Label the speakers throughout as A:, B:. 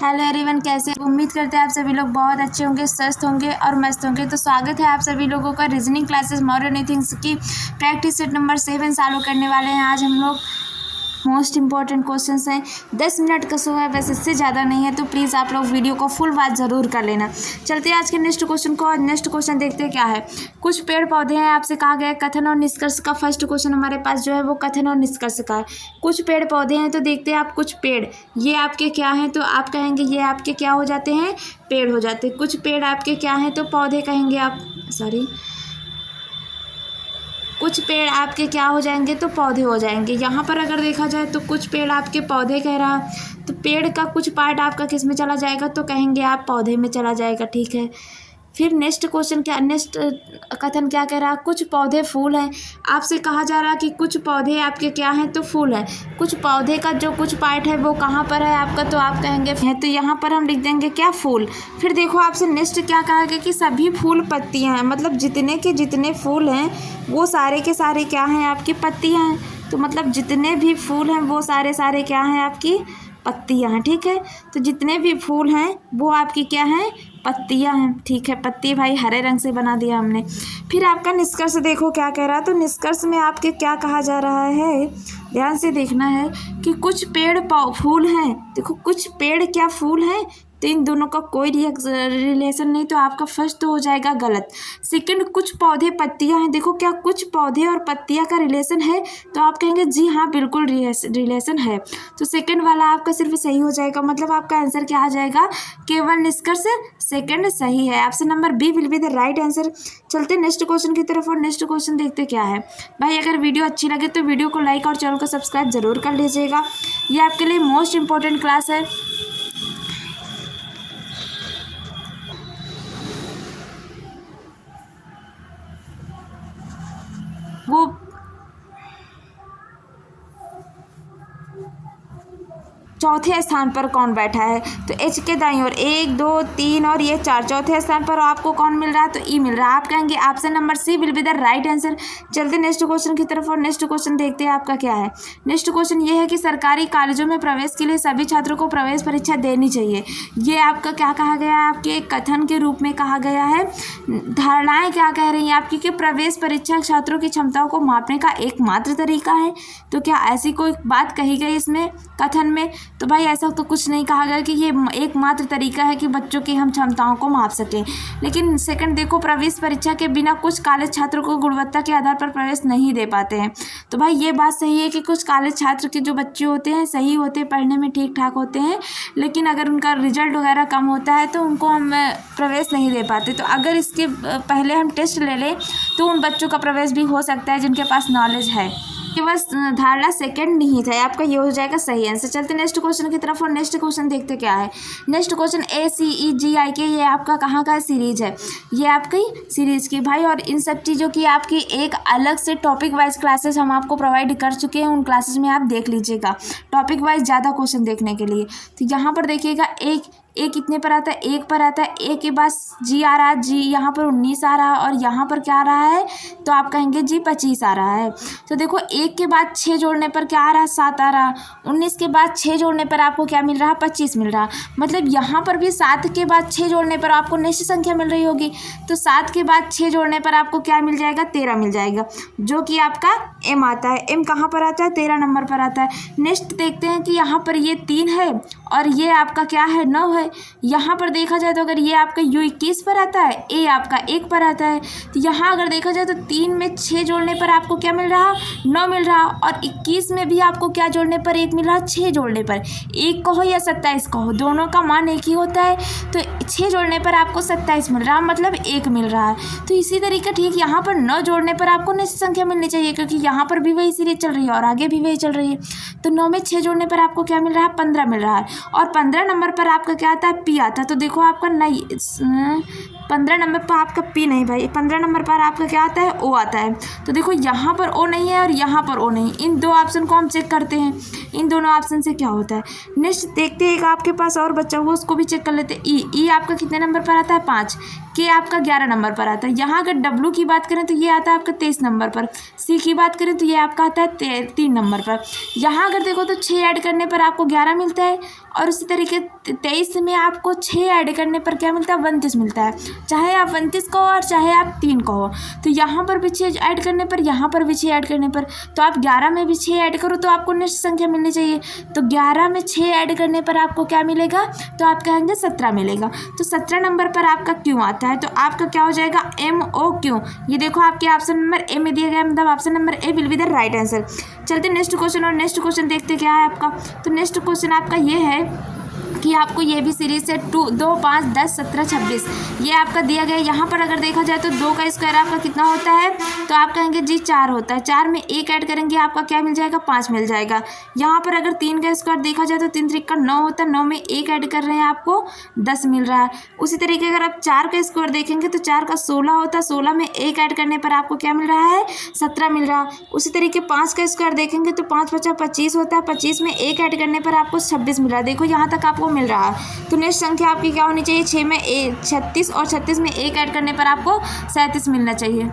A: Hello everyone, कैसे उम्मीद करते हैं आप सभी लोग बहुत अच्छे होंगे, स्वस्थ होंगे और मस्त होंगे। तो स्वागत है आप सभी लोगों का रीजनिंग क्लासेस मॉडर्न थिंग्स की प्रैक्टिस सेट नंबर 7 चालू करने वाले हैं। आज हम लोग मोस्ट इंपॉर्टेंट क्वेश्चंस हैं। 10 मिनट का शो है, बस इससे ज़्यादा नहीं है, तो प्लीज़ आप लोग वीडियो को फुल वॉच ज़रूर कर लेना। चलते हैं आज के नेक्स्ट क्वेश्चन को। नेक्स्ट क्वेश्चन देखते हैं क्या है। कुछ पेड़ पौधे हैं, आपसे कहा गया है कथन और निष्कर्ष का। फर्स्ट क्वेश्चन हमारे पास जो है वो कथन और निष्कर्ष का है। कुछ पेड़ पौधे हैं, तो देखते हैं आप कुछ पेड़ ये आपके क्या हैं, तो आप कहेंगे ये आपके क्या हो जाते हैं, पेड़ हो जाते हैं। कुछ पेड़ आपके क्या हैं, तो पौधे कहेंगे आप, कुछ पेड़ आपके क्या हो जाएंगे, तो पौधे हो जाएंगे। यहाँ पर अगर देखा जाए तो कुछ पेड़ आपके पौधे कह रहा, तो पेड़ का कुछ पार्ट आपका किस में चला जाएगा, तो कहेंगे आप पौधे में चला जाएगा। ठीक है। फिर नेक्स्ट क्वेश्चन क्या, नेक्स्ट कथन क्या कह रहा, कुछ पौधे फूल हैं। आपसे कहा जा रहा कि कुछ पौधे आपके क्या हैं, तो फूल हैं। कुछ पौधे का जो कुछ पार्ट है वो कहाँ पर है आपका, तो आप कहेंगे है, तो यहाँ पर हम लिख देंगे क्या, फूल। फिर देखो आपसे नेक्स्ट क्या कहा गया कि सभी फूल पत्तियाँ हैं, मतलब जितने के जितने फूल हैं वो सारे के सारे क्या हैं, आपकी पत्तियाँ हैं। तो मतलब जितने भी फूल हैं वो सारे सारे क्या हैं, आपकी पत्तियाँ हैं। ठीक है। तो जितने भी फूल हैं वो आपकी क्या हैं, पत्तियाँ हैं। ठीक है। पत्ती भाई हरे रंग से बना दिया हमने। फिर आपका निष्कर्ष देखो क्या कह रहा है। तो निष्कर्ष में आपके क्या कहा जा रहा है, ध्यान से देखना है कि कुछ पेड़ फूल हैं। देखो कुछ पेड़ क्या फूल हैं, तो इन दोनों का कोई रिलेशन नहीं, तो आपका फर्स्ट तो हो जाएगा गलत। सेकंड, कुछ पौधे पत्तियां हैं। देखो क्या कुछ पौधे और पत्तियां का रिलेशन है, तो आप कहेंगे जी हाँ बिल्कुल रिलेशन है, तो सेकंड वाला आपका सिर्फ सही हो जाएगा। मतलब आपका आंसर क्या आ जाएगा, केवल निष्कर्ष सेकंड सही है। Option number B will be the right answer. चलते नेक्स्ट क्वेश्चन की तरफ, और नेक्स्ट क्वेश्चन देखते क्या है। भाई अगर वीडियो अच्छी लगे तो वीडियो को लाइक और चैनल को सब्सक्राइब जरूर कर लीजिएगा। ये आपके लिए मोस्ट इंपॉर्टेंट क्लास है। वो चौथे स्थान पर कौन बैठा है, तो एच के दाईं ओर 1 2 3 और ये 4, चौथे स्थान पर आपको कौन मिल रहा है, तो ई मिल रहा है। आप कहेंगे option number C will be the right answer. चलते नेक्स्ट क्वेश्चन की तरफ, और नेक्स्ट क्वेश्चन देखते हैं आपका क्या है। नेक्स्ट क्वेश्चन ये है कि सरकारी कॉलेजों में प्रवेश के लिए सभी छात्रों को प्रवेश परीक्षा देनी चाहिए। ये आपका क्या कहा गया है, आपके एक कथन के रूप में कहा गया है। धारणाएं क्या कह रही हैं आपकी, कि प्रवेश परीक्षा छात्रों की क्षमताओं को मापने का एकमात्र तरीका है। तो क्या ऐसी कोई बात कही गई इसमें कथन में, तो भाई ऐसा तो कुछ नहीं कहा गया कि ये एकमात्र तरीका है कि बच्चों की हम क्षमताओं को माप सकें। लेकिन सेकंड देखो, प्रवेश परीक्षा के बिना कुछ कॉलेज छात्रों को गुणवत्ता के आधार पर प्रवेश नहीं दे पाते हैं। तो भाई ये बात सही है कि कुछ कॉलेज छात्र के जो बच्चे होते हैं सही होते हैं, पढ़ने में ठीक ठाक होते हैं, लेकिन अगर उनका रिजल्ट वगैरह कम होता है तो उनको हम प्रवेश नहीं दे पाते। तो अगर इसके पहले हम टेस्ट ले लें तो उन बच्चों का प्रवेश भी हो सकता है जिनके पास नॉलेज है। कि बस धारणा सेकंड नहीं था, आपका ये हो जाएगा सही आंसर। चलते नेक्स्ट क्वेश्चन की तरफ, और नेक्स्ट क्वेश्चन देखते क्या है। नेक्स्ट क्वेश्चन ACEGIK, ये आपका कहाँ का सीरीज है, ये आपकी सीरीज की भाई। और इन सब चीज़ों की आपकी एक अलग से टॉपिक वाइज क्लासेस हम आपको प्रोवाइड कर चुके हैं, उन क्लासेस में आप देख लीजिएगा टॉपिक वाइज ज़्यादा क्वेश्चन देखने के लिए। तो यहाँ पर देखिएगा एक कितने पर आता है, 1 पर आता है। ए के बाद जी आ रहा है, जी यहाँ पर 19 आ रहा है, और यहाँ पर क्या आ रहा है, तो आप कहेंगे जी 25 आ रहा है। तो देखो 1 के बाद 6 जोड़ने पर क्या आ रहा है, 7 आ रहा। 19 के बाद 6 जोड़ने पर आपको क्या मिल रहा है, 25 मिल रहा। मतलब यहाँ पर भी 7 के बाद 6 जोड़ने पर आपको नेक्स्ट संख्या मिल रही होगी। तो 7 के बाद 6 जोड़ने पर आपको क्या मिल जाएगा, 13 मिल जाएगा, जो कि आपका एम आता है। एम कहाँ पर आता है, 13 नंबर पर आता है। नेक्स्ट देखते हैं कि यहाँ पर ये 3 है और ये आपका क्या है, 9 है। यहाँ पर देखा जाए तो अगर ये आपका U 21 पर आता है, ए आपका 1 पर आता है, तो यहाँ अगर देखा जाए तो 3 में 6 जोड़ने पर आपको क्या मिल रहा, 9 मिल रहा। और 21 में भी आपको क्या जोड़ने पर 1 मिल रहा, 6 जोड़ने पर 1 कहो या 27 कहो, दोनों का मान एक ही होता है। तो 6 जोड़ने पर आपको 27 मिल रहा, मतलब 1 मिल रहा है। तो इसी तरीके ठीक यहाँ पर 9 जोड़ने पर आपको निश्चित संख्या मिलनी चाहिए, क्योंकि यहाँ पर भी वही सीरीज चल रही है और आगे भी वही चल रही है। तो 9 में 6 जोड़ने पर आपको क्या मिल रहा है, 15 मिल रहा है। और 15 नंबर पर आपका क्या आता है, पी आता है। तो देखो आपका नहीं, 15 नंबर पर आपका पी नहीं भाई, 15 नंबर पर आपका क्या आता है, ओ आता है। तो देखो यहाँ पर ओ नहीं है और यहाँ पर ओ नहीं, इन दो ऑप्शन को हम चेक करते हैं, इन दोनों ऑप्शन से क्या होता है। नेक्स्ट देखते हैं, एक आपके पास और बच्चा हुआ, उसको भी चेक कर लेते हैं। ई आपका कितने नंबर पर आता है, 5। के आपका 11 नंबर पर आता है। यहाँ अगर डब्लू की बात करें तो ये आता है आपका 23 नंबर पर। सी की बात करें तो ये आपका आता है 3 नंबर पर। यहाँ अगर देखो तो 6 ऐड करने पर आपको 11 मिलता है। और उसी तरीके 23 में आपको 6 ऐड करने पर क्या मिलता है, 29 मिलता है। चाहे आप 29 कहो और चाहे आप 3 कहो, तो यहाँ पर भी 6 ऐड करने पर, यहाँ पर भी 6 ऐड करने पर, तो आप 11 में भी 6 ऐड करो तो आपको नेक्स्ट संख्या मिलनी चाहिए। तो 11 में 6 ऐड करने पर आपको क्या मिलेगा, तो आप कहेंगे 17 मिलेगा। तो 17 नंबर पर आपका क्यों आता है, तो आपका क्या हो जाएगा, MOQ। ये देखो आपके ऑप्शन नंबर ए में दिया गया, मतलब option number A will be the right answer. चलते नेक्स्ट क्वेश्चन, और नेक्स्ट क्वेश्चन देखते क्या है आपका। तो नेक्स्ट क्वेश्चन आपका ये है कि आपको ये भी सीरीज से 2, 5, 10, 17, 26 ये आपका दिया गया है। यहाँ पर अगर देखा जाए तो 2 का स्क्वायर आपका कितना होता है, तो आप कहेंगे जी 4 होता है। 4 में 1 ऐड करेंगे आपका क्या मिल जाएगा, 5 मिल जाएगा। यहाँ पर अगर 3 का स्क्वायर देखा जाए तो 3 3 का 9 होता है। 9 में 1 ऐड कर रहे हैं आपको 10 मिल रहा है। उसी तरीके अगर आप 4 का स्क्वायर देखेंगे तो 4 का 16 होता है। 16 में 1 ऐड करने पर आपको क्या मिल रहा है, 17 मिल रहा है। उसी तरीके 5 का स्क्वायर देखेंगे तो 5 5 25 होता है। 25 में 1 ऐड करने पर आपको 26 मिल रहा है। देखो यहाँ तक आपको मिल रहा है। तो नेक्स्ट संख्या आपकी क्या होनी चाहिए, 6 में 36 और 36 में 1 ऐड करने पर आपको 37 मिलना चाहिए।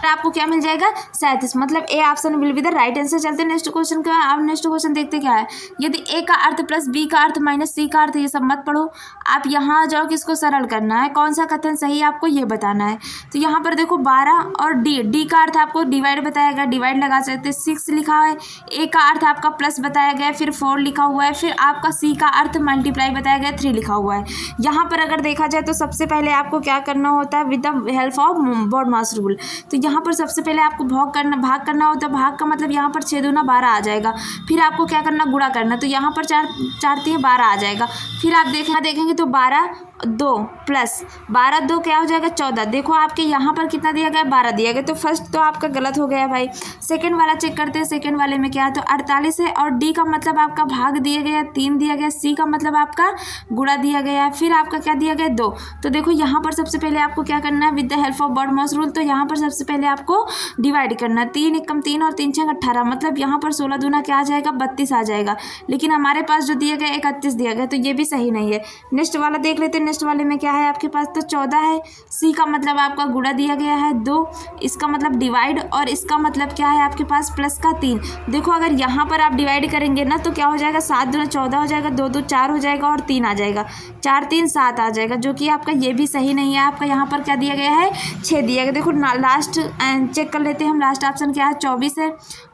A: आपको क्या मिल जाएगा, 37, मतलब A option will be the right answer. चलते नेक्स्ट क्वेश्चन का। आप नेक्स्ट क्वेश्चन देखते क्या है, यदि ए का अर्थ प्लस बी का अर्थ माइनस सी का अर्थ, ये सब मत पढ़ो, आप यहाँ आ जाओ कि इसको सरल करना है, कौन सा कथन सही है आपको ये बताना है। तो यहाँ पर देखो 12 और डी का अर्थ आपको डिवाइड बताया गया, डिवाइड लगा सकते, 6 लिखा है। ए का अर्थ आपका प्लस बताया गया, फिर 4 लिखा हुआ है, फिर आपका सी का अर्थ मल्टीप्लाई बताया गया, 3 लिखा हुआ है। यहाँ पर अगर देखा जाए तो सबसे पहले आपको क्या करना होता है, with the help of BODMAS rule. तो यहाँ पर सबसे पहले आपको भाग करना होता है। भाग का मतलब यहाँ पर 6 दूना 12 आ जाएगा। फिर आपको क्या करना, गुणा करना, तो यहाँ पर 4 3 12 आ जाएगा। फिर आप देखेंगे तो 12 2 प्लस 12 2 क्या हो जाएगा, 14। देखो आपके यहाँ पर कितना दिया गया, 12 दिया गया। तो फर्स्ट तो आपका गलत हो गया भाई। सेकंड वाला चेक करते हैं, सेकंड वाले में क्या है, तो 48 है। और डी का मतलब आपका भाग दिया गया 3 दिया गया, सी का मतलब आपका गुणा दिया गया, फिर आपका क्या दिया गया 2। तो देखो यहाँ पर सबसे पहले आपको क्या करना है, with the help of BODMAS rule. तो यहाँ पर सबसे पहले आपको डिवाइड करना है, 3 एकम 3 और 3 6 18, मतलब यहाँ पर 16 दूना क्या आ जाएगा, 32 आ जाएगा। लेकिन हमारे पास जो दिया गया 31 दिया गया, तो ये भी सही नहीं है। नेक्स्ट वाला देख लेते हैं। नेक्स्ट वाले में क्या है आपके पास, तो 14 है। सी का मतलब आपका गुणा दिया गया है 2, इसका मतलब डिवाइड, और इसका मतलब क्या है आपके पास प्लस का 3। देखो अगर यहाँ पर आप डिवाइड करेंगे ना तो क्या हो जाएगा, 7 दूना 14 हो जाएगा, 2 2 4 हो जाएगा और 3 आ जाएगा, 4 3 7 आ जाएगा, जो कि आपका ये भी सही नहीं है। आपका यहाँ पर क्या दिया गया है, 6 दिया गया। देखो लास्ट चेक कर लेते हैं हम, लास्ट ऑप्शन क्या है, 24 है।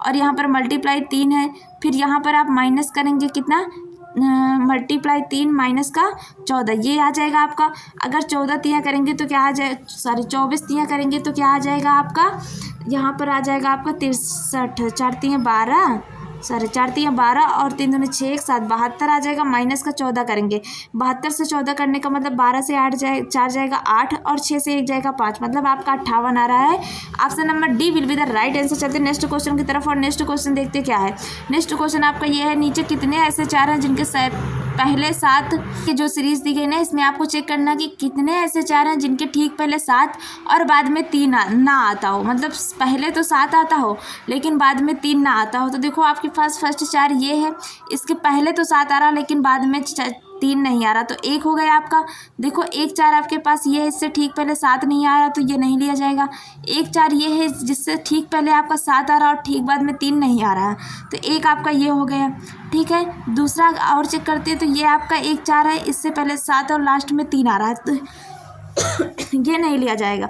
A: और यहाँ पर मल्टीप्लाई 3 है। फिर यहाँ पर आप माइनस करेंगे कितना, मल्टीप्लाई 3 माइनस का 14, ये आ जाएगा आपका। अगर 14 तियाँ करेंगे तो क्या आ जाए, 24 तियाँ करेंगे तो क्या आ जाएगा आपका, यहाँ पर आ जाएगा आपका 63, 4 तियाँ 12, 4 तियाँ 12 और 3 दूनी 6 1 7, 72 आ जाएगा। माइनस का 14 करेंगे, 72 से 14 करने का मतलब 12 से 8 4 जाएगा 8 और 6 से 1 जाएगा 5, मतलब आपका 58 आ रहा है। Option number D will be the right answer. चलते नेक्स्ट क्वेश्चन की तरफ, और नेक्स्ट क्वेश्चन देखते क्या है। नेक्स्ट क्वेश्चन आपका ये है, नीचे कितने ऐसे 4 हैं जिनके पहले 7 की जो सीरीज दी गई ना, इसमें आपको चेक करना कि कितने ऐसे 4 हैं जिनके ठीक पहले 7 और बाद में 3 ना आता हो, मतलब पहले तो 7 आता हो लेकिन बाद में 3 ना आता हो। तो देखो आपके पास फर्स्ट 4 ये है, इसके पहले तो 7 आ रहा लेकिन बाद में 3 नहीं आ रहा, तो 1 हो गया आपका। देखो 1 4 आपके पास ये है, इससे ठीक पहले 7 नहीं आ रहा तो ये नहीं लिया जाएगा। 1 4 ये है जिससे ठीक पहले आपका 7 आ रहा और ठीक बाद में 3 नहीं आ रहा, तो 1 आपका ये हो गया। ठीक है, दूसरा और चेक करते हैं, तो ये आपका 1 4 है, इससे पहले 7 और लास्ट में 3 आ रहा है, तो ये नहीं लिया जाएगा।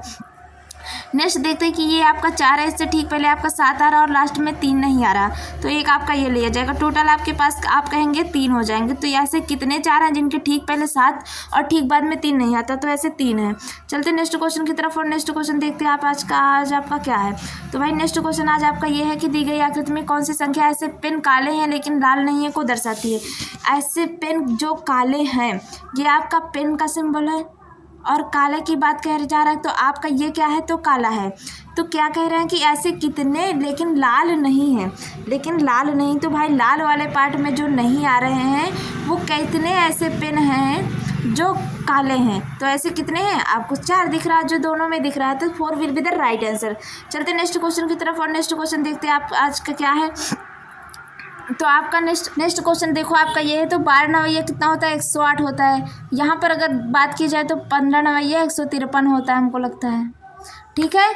A: नेक्स्ट देखते हैं कि ये आपका 4 है, इससे ठीक पहले आपका 7 आ रहा और लास्ट में 3 नहीं आ रहा, तो 1 आपका ये लिया जाएगा। टोटल आपके पास आप कहेंगे 3 हो जाएंगे। तो ऐसे कितने 4 हैं जिनके ठीक पहले 7 और ठीक बाद में 3 नहीं आता, तो ऐसे 3 है। चलते नेक्स्ट क्वेश्चन की तरफ, और नेक्स्ट क्वेश्चन देखते हैं आप आज आपका क्या है। तो भाई नेक्स्ट क्वेश्चन आज आपका ये है कि दी गई आकृति में कौन सी संख्या ऐसे पेन काले हैं लेकिन लाल नहीं है को दर्शाती है। ऐसे पेन जो काले हैं, ये आपका पेन का सिंबल है, और काले की बात कह जा रहा है, तो आपका ये क्या है, तो काला है। तो क्या कह रहे हैं कि ऐसे कितने लेकिन लाल नहीं है, लेकिन लाल नहीं, तो भाई लाल वाले पार्ट में जो नहीं आ रहे हैं वो कितने ऐसे पेन हैं जो काले हैं। तो ऐसे कितने हैं, आपको 4 दिख रहा है जो दोनों में दिख रहा है, तो 4 will be the right answer. चलते नेक्स्ट क्वेश्चन की तरफ, और नेक्स्ट क्वेश्चन देखते हैं आप आज का क्या है। तो आपका नेक्स्ट क्वेश्चन देखो आपका ये है, तो 12 नवैया कितना होता है, 108 होता है। यहाँ पर अगर बात की जाए तो 15 नवैया 153 होता है, हमको लगता है। ठीक है,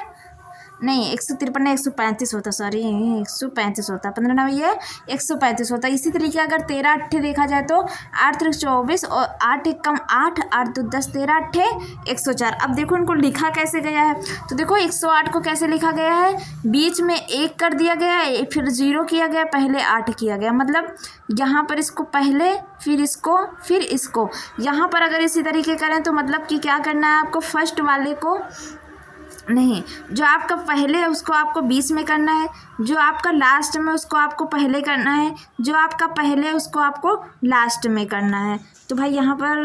A: नहीं 153 नहीं 135 होता, सॉरी 135 होता, 15 ना ये 135 होता। इसी तरीके अगर 13 अट्ठे देखा जाए तो 8 3 24 और 8 1 कम 8, 8 2 10, 13 अट्ठे 104। अब देखो इनको लिखा कैसे गया है, तो देखो 108 को कैसे लिखा गया है, बीच में 1 कर दिया गया है, फिर 0 किया गया, पहले 8 किया गया, मतलब यहाँ पर इसको पहले फिर इसको यहाँ पर अगर इसी तरीके करें तो मतलब कि क्या करना है आपको, फर्स्ट वाले को नहीं, जो आपका पहले है उसको आपको बीच में करना है, जो आपका लास्ट में उसको आपको पहले करना है, जो आपका पहले है उसको आपको लास्ट में करना है। तो भाई यहाँ पर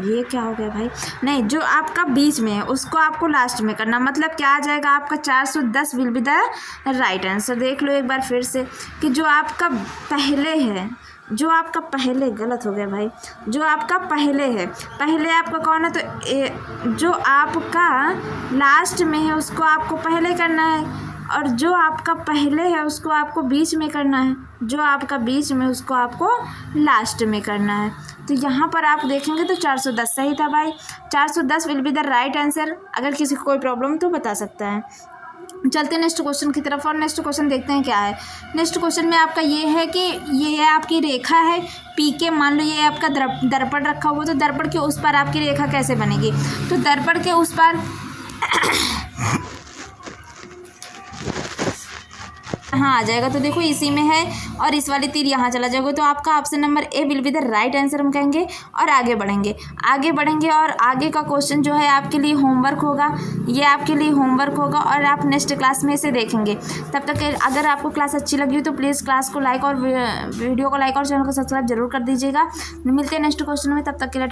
A: ये क्या हो गया भाई, नहीं जो आपका बीच में है उसको आपको लास्ट में करना, मतलब क्या आ जाएगा आपका 410 will be the right answer. देख लो एक बार फिर से कि जो आपका पहले है, जो आपका पहले, गलत हो गया भाई, जो आपका पहले है, पहले आपका कौन है, तो जो आपका लास्ट में है उसको आपको पहले करना है, और जो आपका पहले है उसको आपको बीच में करना है, जो आपका बीच में उसको आपको लास्ट में करना है। तो यहाँ पर आप देखेंगे तो 410 सही था भाई, 410 will be the right answer. अगर किसी को कोई प्रॉब्लम तो बता सकता है। चलते हैं नेक्स्ट क्वेश्चन की तरफ, और नेक्स्ट क्वेश्चन देखते हैं क्या है। नेक्स्ट क्वेश्चन में आपका ये है कि ये आपकी रेखा है पी के, मान लो ये आपका दर्पण रखा हुआ, तो दर्पण के उस पार आपकी रेखा कैसे बनेगी, तो दर्पण के उस पार हाँ आ जाएगा, तो देखो इसी में है और इस वाली तीर यहाँ चला जाएगा, तो आपका option number A will be the right answer हम कहेंगे। और आगे बढ़ेंगे और आगे का क्वेश्चन जो है आपके लिए होमवर्क होगा, ये आपके लिए होमवर्क होगा और आप नेक्स्ट क्लास में इसे देखेंगे। तब तक अगर आपको क्लास अच्छी लगी हो तो प्लीज़ क्लास को लाइक और वीडियो को लाइक और चैनल को सब्सक्राइब जरूर कर दीजिएगा। मिलते हैं नेक्स्ट क्वेश्चन में, तब तक के लिए